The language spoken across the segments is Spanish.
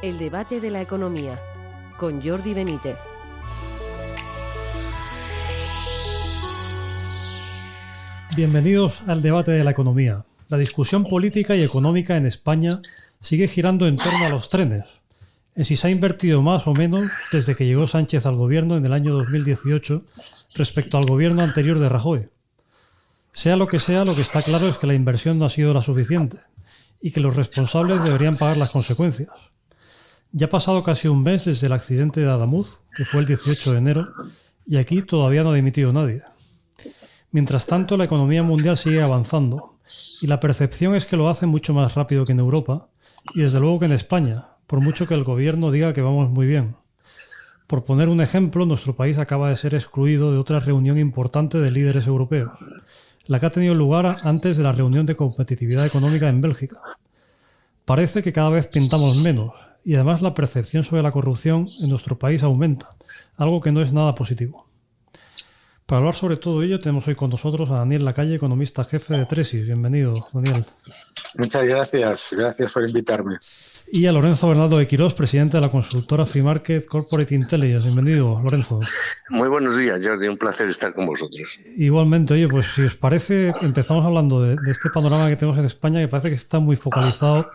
El debate de la economía, con Jordi Benítez. Bienvenidos al debate de la economía. La discusión política y económica en España sigue girando en torno a los trenes, en si se ha invertido más o menos desde que llegó Sánchez al gobierno en el año 2018 respecto al gobierno anterior de Rajoy. Sea, lo que está claro es que la inversión no ha sido la suficiente y que los responsables deberían pagar las consecuencias. Ya ha pasado casi un mes desde el accidente de Adamuz, que fue el 18 de enero, y aquí todavía no ha dimitido nadie. Mientras tanto, la economía mundial sigue avanzando, y la percepción es que lo hace mucho más rápido que en Europa, y desde luego que en España, por mucho que el gobierno diga que vamos muy bien. Por poner un ejemplo, nuestro país acaba de ser excluido de otra reunión importante de líderes europeos, la que ha tenido lugar antes de la reunión de competitividad económica en Bélgica. Parece que cada vez pintamos menos, y además la percepción sobre la corrupción en nuestro país aumenta, algo que no es nada positivo. Para hablar sobre todo ello tenemos hoy con nosotros a Daniel Lacalle, economista jefe de Tresis. Bienvenido, Daniel. Muchas gracias por invitarme. Y a Lorenzo Bernaldo de Quirós, presidente de la consultora Free Market Corporate Intelligence. Bienvenido, Lorenzo. Muy buenos días, Jordi, un placer estar con vosotros. Igualmente, oye, pues si os parece, empezamos hablando de este panorama que tenemos en España, que parece que está muy focalizado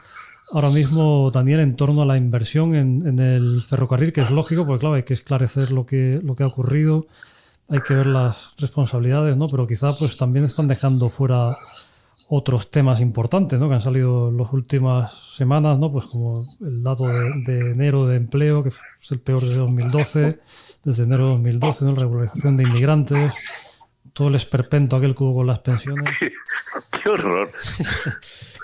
ahora mismo, Daniel, en torno a la inversión en el ferrocarril, que es lógico, porque claro, hay que esclarecer lo que ha ocurrido, hay que ver las responsabilidades, ¿no? Pero quizá pues también están dejando fuera otros temas importantes, ¿no? Que han salido en las últimas semanas, ¿no? Pues como el dato de enero de empleo, que es el peor desde 2012, desde enero de 2012, ¿no? La regularización de inmigrantes, todo el esperpento aquel que hubo con las pensiones. ¡Qué horror!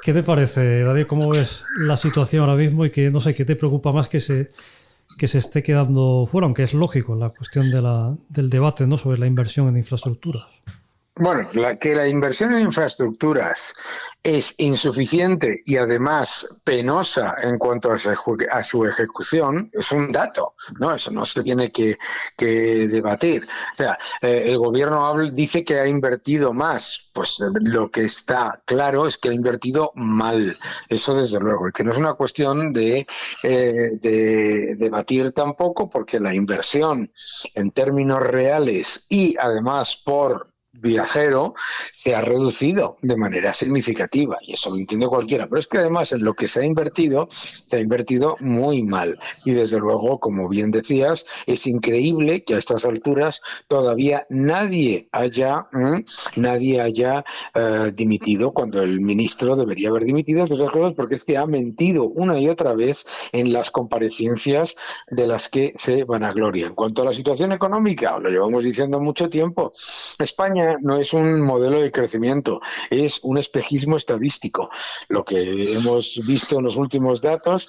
¿Qué te parece, David? ¿Cómo ves la situación ahora mismo? Y que, no sé, ¿qué te preocupa más que se esté quedando fuera? Aunque es lógico la cuestión del debate, ¿no? Sobre la inversión en infraestructuras. Bueno, que la inversión en infraestructuras es insuficiente y además penosa en cuanto a su ejecución es un dato, ¿no? Eso no se tiene que debatir. O sea, el gobierno dice que ha invertido más. Pues lo que está claro es que ha invertido mal. Eso desde luego. Y que no es una cuestión de debatir tampoco, porque la inversión en términos reales y además por viajero se ha reducido de manera significativa, y eso lo entiende cualquiera, pero es que además en lo que se ha invertido muy mal, y desde luego, como bien decías, es increíble que a estas alturas todavía nadie haya dimitido, cuando el ministro debería haber dimitido, porque es que ha mentido una y otra vez en las comparecencias de las que se vanagloria. En cuanto a la situación económica, lo llevamos diciendo mucho tiempo, España no es un modelo de crecimiento, es un espejismo estadístico. Lo que hemos visto en los últimos datos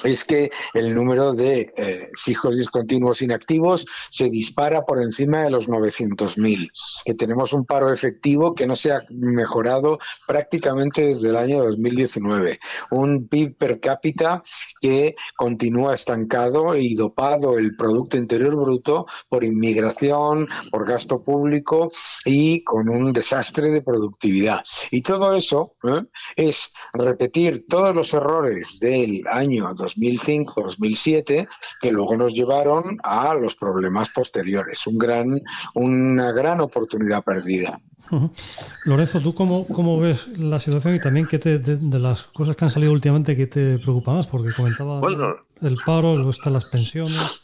es que el número de fijos discontinuos inactivos se dispara por encima de los 900.000, que tenemos un paro efectivo que no se ha mejorado prácticamente desde el año 2019, un PIB per cápita que continúa estancado y dopado el Producto Interior Bruto por inmigración, por gasto público y con un desastre de productividad. Y todo eso es repetir todos los errores del año 2005-2007 que luego nos llevaron a los problemas posteriores. Una gran oportunidad perdida. Lorenzo, ¿tú cómo ves la situación y también de las cosas que han salido últimamente, qué te preocupa más? Porque comentaba el paro, luego están las pensiones.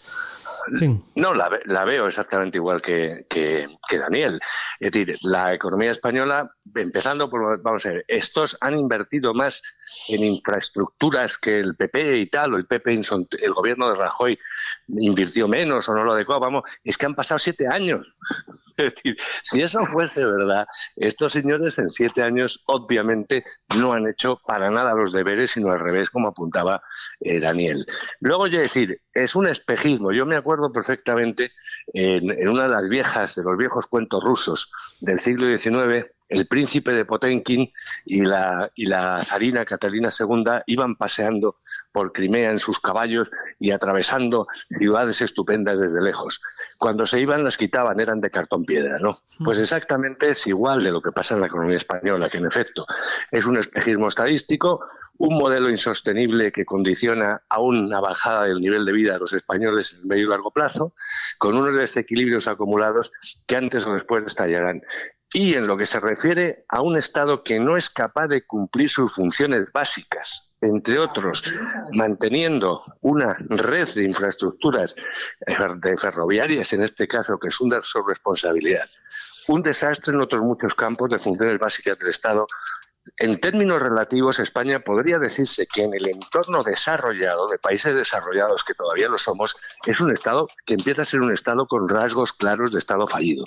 Sí. No, la veo exactamente igual que Daniel. Es decir, la economía española, empezando por, vamos a ver, estos han invertido más en infraestructuras que el PP y tal, o el PP, el gobierno de Rajoy invirtió menos o no lo adecuado. Vamos, es que han pasado 7 años. Es decir, si eso fuese verdad, estos señores en 7 años obviamente no han hecho para nada los deberes, sino al revés, como apuntaba Daniel. Luego, yo decir, es un espejismo. Yo me acuerdo perfectamente en una de los viejos cuentos rusos del siglo XIX, el príncipe de Potemkin y la zarina Catalina II iban paseando por Crimea en sus caballos y atravesando ciudades estupendas desde lejos. Cuando se iban las quitaban, eran de cartón piedra, ¿no? Pues exactamente es igual de lo que pasa en la economía española, que en efecto es un espejismo estadístico, un modelo insostenible que condiciona a una bajada del nivel de vida de los españoles en el medio y largo plazo, con unos desequilibrios acumulados que antes o después estallarán. Y en lo que se refiere a un Estado que no es capaz de cumplir sus funciones básicas, entre otros, manteniendo una red de infraestructuras de ferroviarias, en este caso, que es una su responsabilidad. Un desastre en otros muchos campos de funciones básicas del Estado. En términos relativos, España podría decirse que en el entorno desarrollado, de países desarrollados que todavía lo somos, es un Estado que empieza a ser un Estado con rasgos claros de Estado fallido.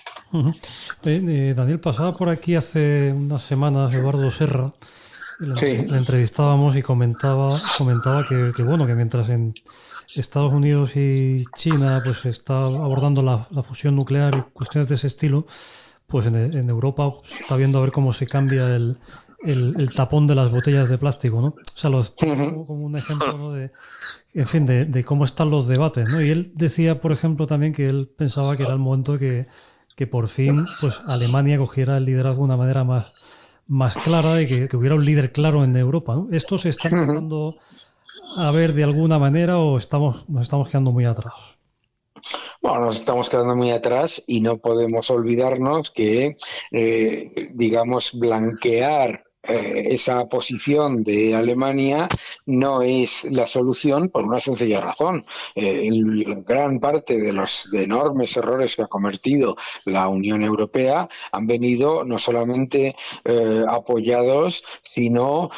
Daniel, pasaba por aquí hace unas semanas Eduardo Serra. Sí. Le entrevistábamos y comentaba que mientras en Estados Unidos y China pues se está abordando la fusión nuclear y cuestiones de ese estilo, pues en Europa se está viendo a ver cómo se cambia el tapón de las botellas de plástico, ¿no? O sea, como un ejemplo, ¿no? de cómo están los debates, ¿no? Y él decía, por ejemplo, también que él pensaba que era el momento que por fin pues Alemania cogiera el liderazgo de una manera más clara y que hubiera un líder claro en Europa, ¿no? ¿Esto se está empezando a ver de alguna manera o nos estamos quedando muy atrás? Bueno, nos estamos quedando muy atrás y no podemos olvidarnos que, blanquear esa posición de Alemania no es la solución por una sencilla razón. Gran parte de los enormes errores que ha cometido la Unión Europea han venido no solamente apoyados, sino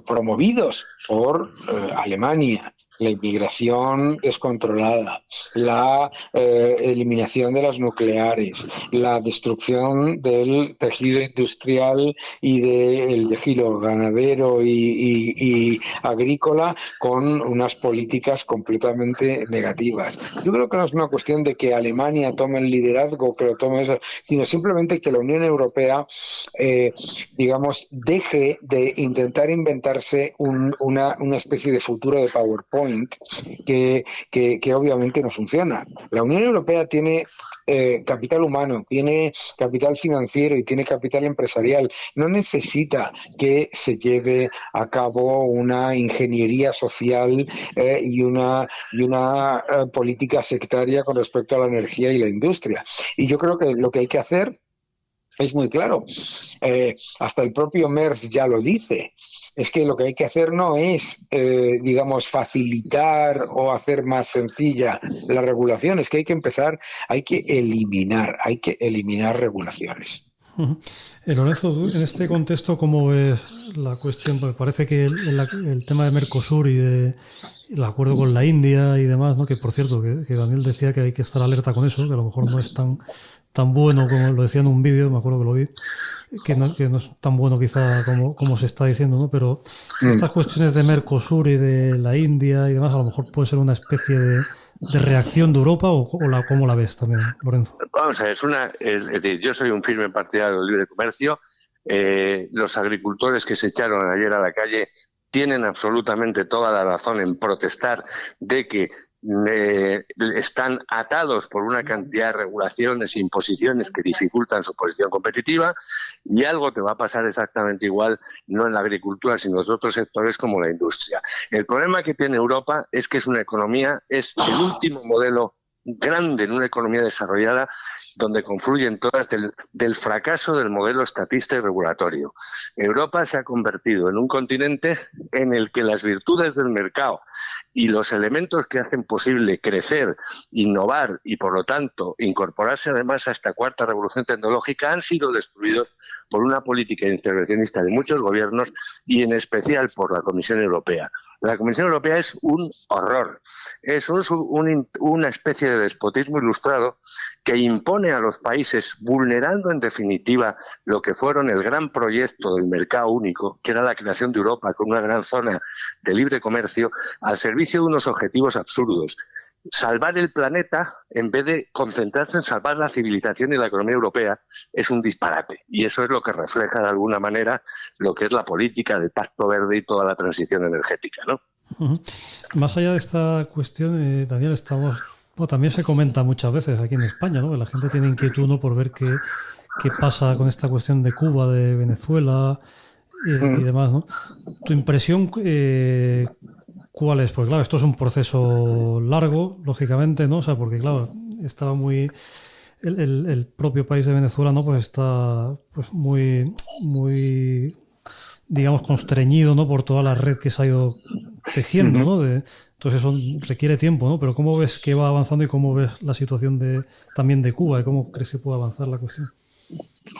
promovidos por Alemania. La inmigración descontrolada, la eliminación de las nucleares, la destrucción del tejido industrial y del tejido ganadero y agrícola con unas políticas completamente negativas. Yo creo que no es una cuestión de que Alemania tome el liderazgo, que lo tome eso, sino simplemente que la Unión Europea, deje de intentar inventarse una especie de futuro de PowerPoint que obviamente no funciona. La Unión Europea tiene capital humano, tiene capital financiero y tiene capital empresarial. No necesita que se lleve a cabo una ingeniería social y una política sectaria con respecto a la energía y la industria. Y yo creo que lo que hay que hacer es muy claro. Hasta el propio Merz ya lo dice. Es que lo que hay que hacer no es, facilitar o hacer más sencilla la regulación. Es que hay que eliminar regulaciones. Lorenzo, en este contexto, ¿cómo ves la cuestión? Porque parece que el tema de Mercosur y el acuerdo con la India y demás, ¿no? Que por cierto, que Daniel decía que hay que estar alerta con eso, que a lo mejor no es tan bueno como lo decía en un vídeo, me acuerdo que lo vi, que no es tan bueno quizá como se está diciendo, ¿no? Pero estas cuestiones de Mercosur y de la India y demás, a lo mejor puede ser una especie de reacción de Europa o ¿cómo la ves también, Lorenzo? Vamos a ver, es decir, yo soy un firme partidario del libre comercio. Los agricultores que se echaron ayer a la calle tienen absolutamente toda la razón en protestar de que están atados por una cantidad de regulaciones e imposiciones que dificultan su posición competitiva, y algo te va a pasar exactamente igual, no en la agricultura, sino en otros sectores como la industria. El problema que tiene Europa es que es una economía, es el último modelo grande en una economía desarrollada donde confluyen todas del fracaso del modelo estatista y regulatorio. Europa se ha convertido en un continente en el que las virtudes del mercado y los elementos que hacen posible crecer, innovar y, por lo tanto, incorporarse además a esta cuarta revolución tecnológica han sido destruidos por una política intervencionista de muchos gobiernos y, en especial, por la Comisión Europea. La Comisión Europea es un horror, es una especie de despotismo ilustrado que impone a los países, vulnerando en definitiva lo que fueron el gran proyecto del mercado único, que era la creación de Europa con una gran zona de libre comercio, al servicio de unos objetivos absurdos. Salvar el planeta, en vez de concentrarse en salvar la civilización y la economía europea, es un disparate. Y eso es lo que refleja de alguna manera lo que es la política del Pacto Verde y toda la transición energética, ¿no? Uh-huh. Más allá de esta cuestión, Daniel, también se comenta muchas veces aquí en España, ¿no? Que la gente tiene inquietud, ¿no? Por ver qué pasa con esta cuestión de Cuba, de Venezuela, y demás, ¿no? ¿Tu impresión cuál es? Porque claro, esto es un proceso largo, lógicamente, ¿no? O sea, porque claro, estaba muy... El propio país de Venezuela, ¿no? Pues está pues muy, digamos, constreñido, ¿no? Por toda la red que se ha ido tejiendo, ¿no? Entonces eso requiere tiempo, ¿no? Pero ¿cómo ves que va avanzando y cómo ves la situación también de Cuba y cómo crees que puede avanzar la cuestión?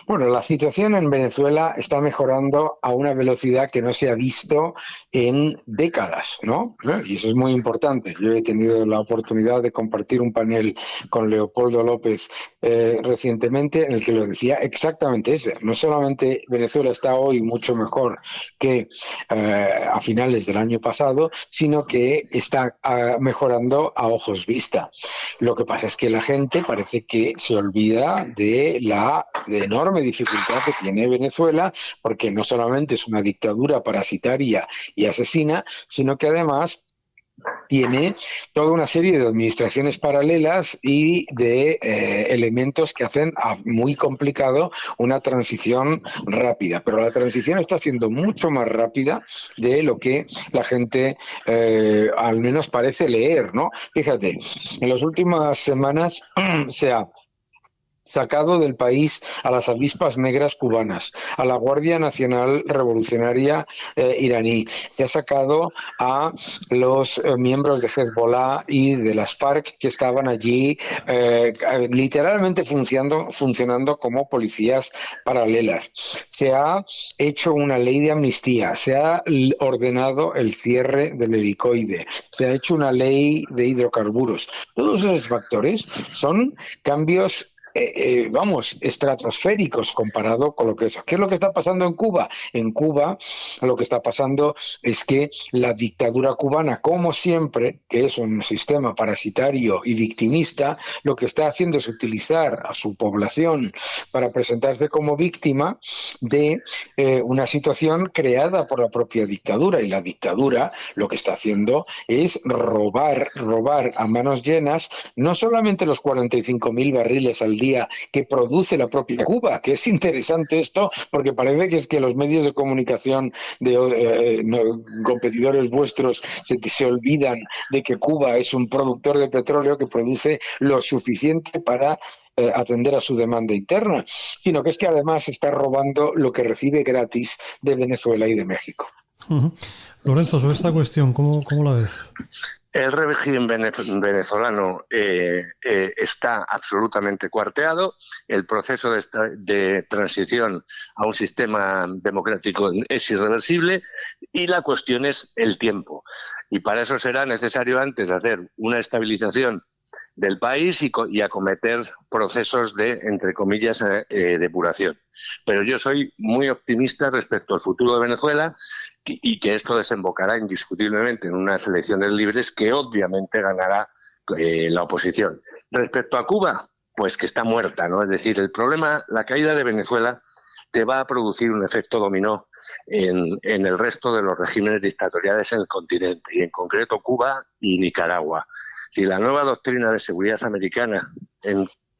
Bueno, la situación en Venezuela está mejorando a una velocidad que no se ha visto en décadas, ¿no? Y eso es muy importante. Yo he tenido la oportunidad de compartir un panel con Leopoldo López recientemente en el que lo decía exactamente eso. No solamente Venezuela está hoy mucho mejor que a finales del año pasado, sino que está mejorando a ojos vista. Lo que pasa es que la gente parece que se olvida de la enorme dificultad que tiene Venezuela, porque no solamente es una dictadura parasitaria y asesina, sino que además tiene toda una serie de administraciones paralelas y de elementos que hacen muy complicado una transición rápida. Pero la transición está siendo mucho más rápida de lo que la gente al menos parece leer, ¿no? Fíjate, en las últimas semanas se ha sacado del país a las avispas negras cubanas, a la Guardia Nacional Revolucionaria iraní, se ha sacado a los miembros de Hezbollah y de las FARC que estaban allí literalmente funcionando como policías paralelas. Se ha hecho una ley de amnistía, se ha ordenado el cierre del helicoide, se ha hecho una ley de hidrocarburos. Todos esos factores son cambios estratosféricos comparado con lo que es. ¿Qué es lo que está pasando en Cuba? En Cuba lo que está pasando es que la dictadura cubana, como siempre, que es un sistema parasitario y victimista, lo que está haciendo es utilizar a su población para presentarse como víctima de una situación creada por la propia dictadura, y la dictadura lo que está haciendo es robar a manos llenas no solamente los 45.000 barriles al día que produce la propia Cuba, que es interesante esto porque parece que es que los medios de comunicación de competidores vuestros se olvidan de que Cuba es un productor de petróleo que produce lo suficiente para atender a su demanda interna, sino que es que además está robando lo que recibe gratis de Venezuela y de México. Lorenzo, sobre esta cuestión, ¿cómo la ves? El régimen venezolano está absolutamente cuarteado. El proceso de transición a un sistema democrático es irreversible y la cuestión es el tiempo. Y para eso será necesario antes hacer una estabilización del país y acometer procesos de, entre comillas, depuración. Pero yo soy muy optimista respecto al futuro de Venezuela y que esto desembocará indiscutiblemente en unas elecciones libres que obviamente ganará la oposición. Respecto a Cuba, pues que está muerta, ¿no? Es decir, el problema, la caída de Venezuela te va a producir un efecto dominó en el resto de los regímenes dictatoriales en el continente, y en concreto Cuba y Nicaragua. Si la nueva doctrina de seguridad americana,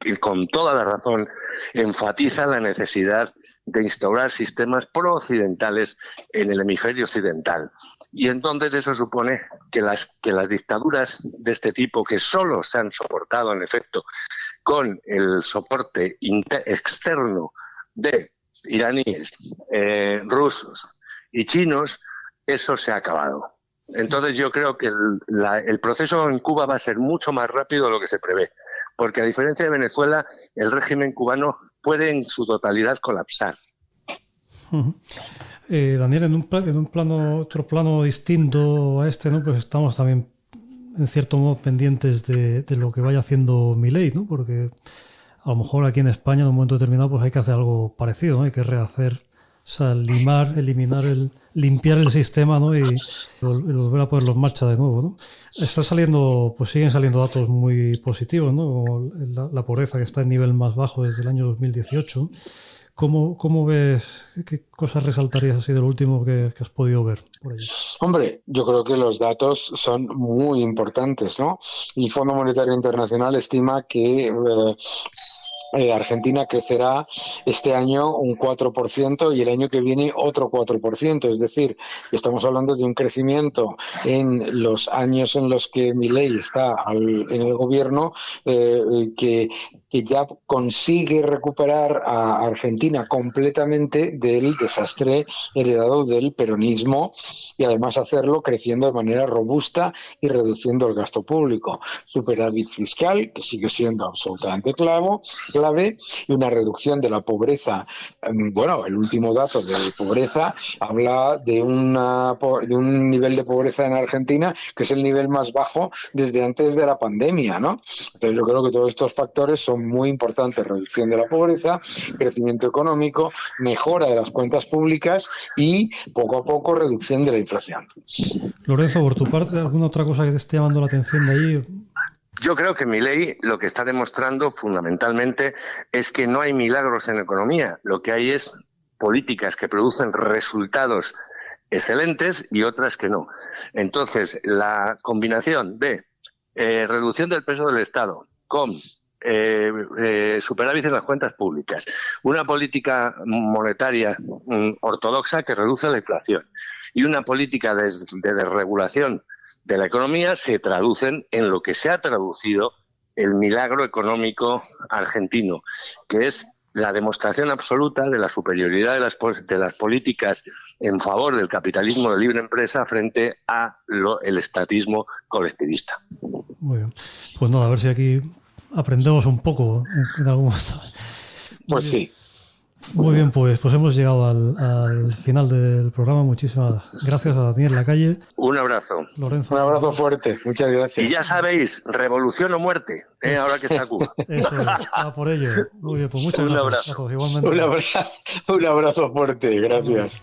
y con toda la razón, enfatiza la necesidad de instaurar sistemas pro-occidentales en el hemisferio occidental. Y entonces eso supone que las dictaduras de este tipo, que solo se han soportado, en efecto, con el soporte externo de iraníes, rusos y chinos, eso se ha acabado. Entonces yo creo que el proceso en Cuba va a ser mucho más rápido de lo que se prevé, porque a diferencia de Venezuela, el régimen cubano puede en su totalidad colapsar. Daniel, en otro plano distinto a este, ¿no? Pues estamos también en cierto modo pendientes de lo que vaya haciendo Milei, ¿no? Porque a lo mejor aquí en España en un momento determinado pues hay que hacer algo parecido, ¿no? Hay que rehacer, o sea, limpiar el sistema, ¿no? Y volver a ponerlo en marcha de nuevo, ¿no? Siguen saliendo datos muy positivos, ¿no? La pobreza que está en nivel más bajo desde el año 2018. ¿Cómo ves? ¿Qué cosas resaltarías así de lo último que has podido ver por allí? Hombre, yo creo que los datos son muy importantes, ¿no? El Fondo Monetario Internacional estima que Argentina crecerá este año un 4% y el año que viene otro 4%. Es decir, estamos hablando de un crecimiento en los años en los que Milei está en el gobierno que ya consigue recuperar a Argentina completamente del desastre heredado del peronismo y además hacerlo creciendo de manera robusta y reduciendo el gasto público. Superávit fiscal, que sigue siendo absolutamente clave, y una reducción de la pobreza. Bueno, el último dato de pobreza habla de un nivel de pobreza en Argentina que es el nivel más bajo desde antes de la pandemia, ¿no? Entonces yo creo que todos estos factores son muy importantes: reducción de la pobreza, crecimiento económico, mejora de las cuentas públicas y poco a poco reducción de la inflación. Lorenzo, por tu parte, ¿alguna otra cosa que te esté llamando la atención de ahí? Yo creo que Milei lo que está demostrando fundamentalmente es que no hay milagros en la economía. Lo que hay es políticas que producen resultados excelentes y otras que no. Entonces, la combinación de reducción del peso del Estado con superávit en las cuentas públicas, una política monetaria ortodoxa que reduce la inflación y una política de desregulación de la economía se traducen en lo que se ha traducido el milagro económico argentino, que es la demostración absoluta de la superioridad de las políticas en favor del capitalismo de libre empresa frente a el estatismo colectivista. Muy bien. Pues nada, a ver si aquí aprendemos un poco en algún momento. Pues sí. Muy bien, pues hemos llegado al final del programa. Muchísimas gracias a Daniel Lacalle. Un abrazo. Lorenzo. Un abrazo fuerte. Muchas gracias. Y ya sabéis, revolución o muerte, ahora que está Cuba. Eso es, por ello. Muy bien, pues muchas gracias a todos. Igualmente. Un abrazo fuerte. Gracias.